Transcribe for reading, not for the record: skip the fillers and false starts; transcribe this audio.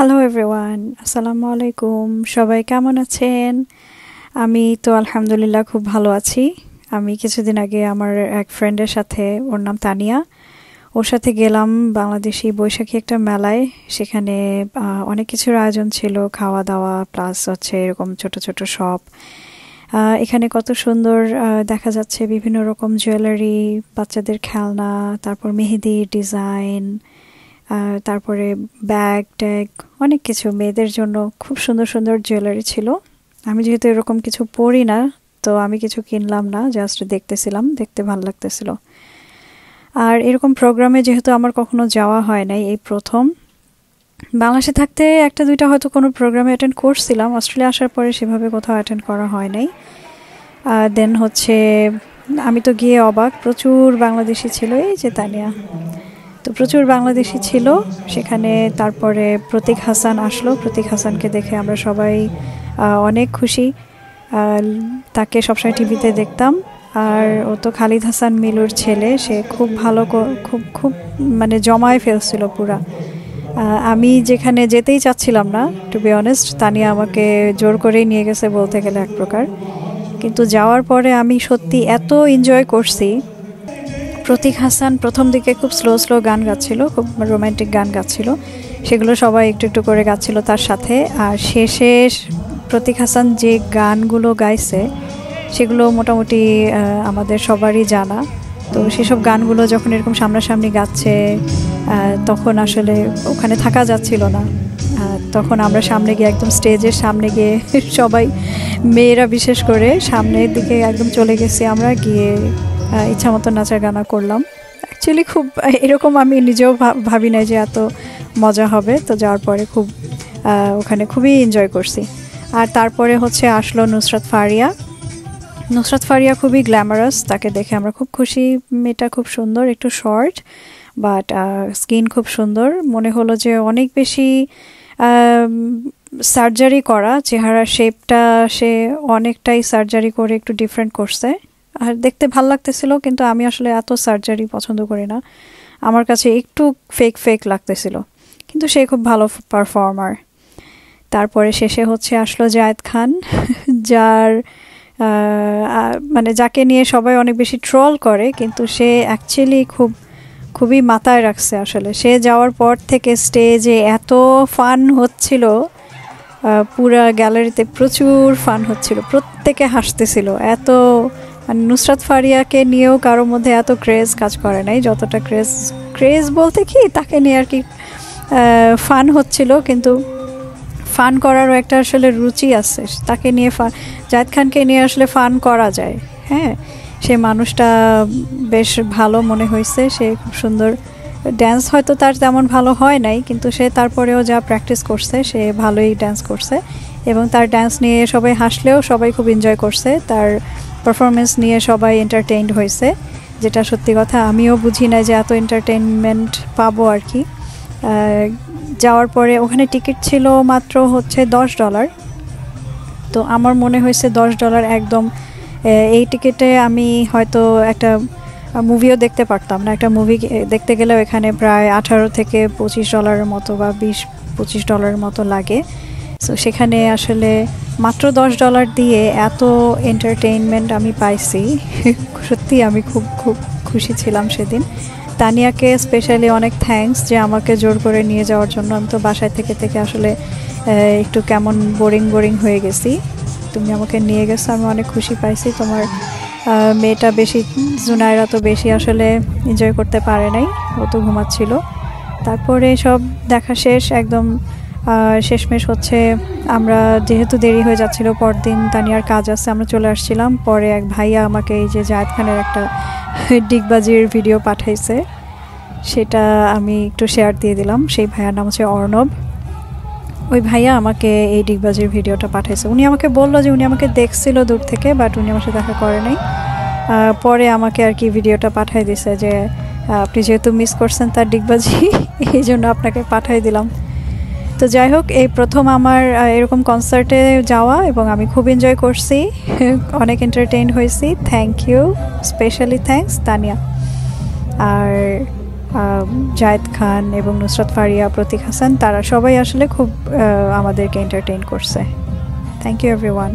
Hello everyone, আসসালামু আলাইকুম। সবাই কেমন আছেন? আমি তো আলহামদুলিল্লাহ খুব ভালো আছি। আমি কিছুদিন আগে আমার এক ফ্রেন্ডের সাথে, ওর নাম তানিয়া, ওর সাথে গেলাম বাংলাদেশি বৈশাখী একটা মেলায়। সেখানে অনেক কিছুর আয়োজন ছিল, খাওয়া দাওয়া প্লাস হচ্ছে এরকম ছোট ছোট শপ। এখানে কত সুন্দর দেখা যাচ্ছে বিভিন্ন রকম জুয়েলারি, বাচ্চাদের খেলনা, তারপর মেহেদির ডিজাইন, তারপরে ব্যাগ ট্যাগ, অনেক কিছু মেয়েদের জন্য খুব সুন্দর সুন্দর জুয়েলারি ছিল। আমি যেহেতু এরকম কিছু পরি না, তো আমি কিছু কিনলাম না, জাস্ট দেখতেছিলাম, দেখতে ভালো লাগতেছিল। আর এরকম প্রোগ্রামে যেহেতু আমার কখনো যাওয়া হয় নাই, এই প্রথম। বাংলাদেশে থাকতে একটা দুইটা হয়তো কোনো প্রোগ্রামে অ্যাটেন্ড করছিলাম, অস্ট্রেলিয়া আসার পরে সেভাবে কোথাও অ্যাটেন্ড করা হয় নাই। দেন হচ্ছে আমি তো গিয়ে অবাক, প্রচুর বাংলাদেশি ছিল, এই যে তানিয়া, তো প্রচুর বাংলাদেশি ছিল সেখানে। তারপরে প্রতীক হাসান আসলো, প্রতীক হাসানকে দেখে আমরা সবাই অনেক খুশি। তাকে সবসময় টিভিতে দেখতাম। আর ও তো খালিদ হাসান মিলুর ছেলে, সে খুব ভালো, খুব খুব মানে জমায় ফেলছিল পুরা। আমি যেখানে যেতেই চাচ্ছিলাম না, টু বি অনেস্ট, তানিয়া আমাকে জোর করেই নিয়ে গেছে বলতে গেলে এক প্রকার। কিন্তু যাওয়ার পরে আমি সত্যি এত এনজয় করছি। প্রতীক হাসান প্রথম দিকে খুব স্লো স্লো গান গাচ্ছিল, খুব রোম্যান্টিক গান গাচ্ছিল, সেগুলো সবাই একটু একটু করে গাচ্ছিল তার সাথে। আর শেষে প্রতীক হাসান যে গানগুলো গাইছে সেগুলো মোটামুটি আমাদের সবারই জানা। তো সেসব গানগুলো যখন এরকম সামনাসামনি গাচ্ছে, তখন আসলে ওখানে থাকা যাচ্ছিল না। তখন আমরা সামনে গিয়ে, একদম স্টেজের সামনে গিয়ে সবাই, মেয়েরা বিশেষ করে, সামনের দিকে একদম চলে গেছি আমরা, গিয়ে ইচ্ছা মতো নাচা গানা করলাম। অ্যাকচুয়ালি খুব এরকম আমি নিজেও ভাবি নাই যে এত মজা হবে। তো যাওয়ার পরে খুব ওখানে খুবই এনজয় করছি। আর তারপরে হচ্ছে আসলো নুসরাত ফারিয়া। নুসরাত ফারিয়া খুবই গ্ল্যামারাস, তাকে দেখে আমরা খুব খুশি। মেয়েটা খুব সুন্দর, একটু শর্ট, বাট স্কিন খুব সুন্দর। মনে হলো যে অনেক বেশি সার্জারি করা, চেহারার শেপটা সে অনেকটাই সার্জারি করে একটু ডিফারেন্ট করছে। আর দেখতে ভাল লাগতেছিল, কিন্তু আমি আসলে এত সার্জারি পছন্দ করি না, আমার কাছে একটু ফেক ফেক লাগতেছিল। কিন্তু সে খুব ভালো পারফর্মার। তারপরে শেষে হচ্ছে আসলো জায়েদ খান, যার মানে যাকে নিয়ে সবাই অনেক বেশি ট্রল করে, কিন্তু সে অ্যাকচুয়ালি খুবই মাথায় রাখছে। আসলে সে যাওয়ার পর থেকে স্টেজে এত ফান হচ্ছিল, পুরা গ্যালারিতে প্রচুর ফান হচ্ছিল, প্রত্যেকে হাসতেছিল। এত নুসরাত ফারিয়াকে নিয়েও কারোর মধ্যে এত ক্রেজ কাজ করে নাই, যতটা ক্রেজ বলতে কি, তাকে নিয়ে আর কি ফান হচ্ছিল। কিন্তু ফান করারও একটা আসলে রুচি আছে, তাকে নিয়ে জায়েদ খানকে নিয়ে আসলে ফান করা যায়। হ্যাঁ, সে মানুষটা বেশ ভালো মনে হয়েছে, সে খুব সুন্দর ড্যান্স, হয়তো তার তেমন ভালো হয় নাই, কিন্তু সে তারপরেও যা প্র্যাকটিস করছে সে ভালোই ড্যান্স করছে। এবং তার ড্যান্স নিয়ে সবাই হাসলেও সবাই খুব এনজয় করছে, তার পারফরমেন্স নিয়ে সবাই এন্টারটেইনড হয়েছে, যেটা সত্যি কথা আমিও বুঝি না যে এত এন্টারটেইনমেন্ট পাবো আর কি। যাওয়ার পরে ওখানে টিকিট ছিল মাত্র হচ্ছে $10। তো আমার মনে হয়েছে $10 একদম, এই টিকিটে আমি হয়তো একটা মুভিও দেখতে পারতাম না। একটা মুভি দেখতে গেলেও এখানে প্রায় $18 থেকে $25 মতো বা $20-25 মতো লাগে। সো সেখানে আসলে মাত্র $10 দিয়ে এত এন্টারটেইনমেন্ট আমি পাইছি, সত্যি আমি খুব খুব খুশি ছিলাম সেদিন। তানিয়াকে স্পেশালি অনেক থ্যাঙ্কস যে আমাকে জোর করে নিয়ে যাওয়ার জন্য। আমি তো বাসায় থেকে থেকে আসলে একটু কেমন বোরিং হয়ে গেছি, তুমি আমাকে নিয়ে গেছো, আমি অনেক খুশি পাইছি। তোমার মেয়েটা বেশি, জুনায়রা তো বেশি আসলে এনজয় করতে পারে নাই, ও তো ঘুমাচ্ছিল। তারপরে সব দেখা শেষ একদম, শেষমেশ হচ্ছে আমরা, যেহেতু দেরি হয়ে যাচ্ছিল, পরদিন তানিয়ার কাজ আছে, আমরা চলে আসছিলাম। পরে এক ভাইয়া আমাকে এই যে জায়েদ খানের একটা ডিগবাজির ভিডিও পাঠাইছে, সেটা আমি একটু শেয়ার দিয়ে দিলাম। সেই ভাইয়ার নাম হচ্ছে অর্ণব। ওই ভাইয়া আমাকে এই ডিগবাজির ভিডিওটা পাঠাইছে। উনি আমাকে বললো যে উনি আমাকে দেখছিল দূর থেকে, বাট উনি আমার সাথে দেখা করে নাই। পরে আমাকে আর কি ভিডিওটা পাঠাই দিছে যে আপনি যেহেতু মিস করছেন তার ডিগবাজি, এই জন্য আপনাকে পাঠাই দিলাম। তো যাই হোক, এই প্রথম আমার এরকম কনসার্টে যাওয়া, এবং আমি খুব এনজয় করছি, অনেক এন্টারটেইন হয়েছি। Thank you, specially thanks Tania. আর জায়েদ খান এবং নুসরাত ফারিয়া, প্রতীক হাসান, তারা সবাই আসলে খুব আমাদেরকে এন্টারটেইন করছে। Thank you everyone.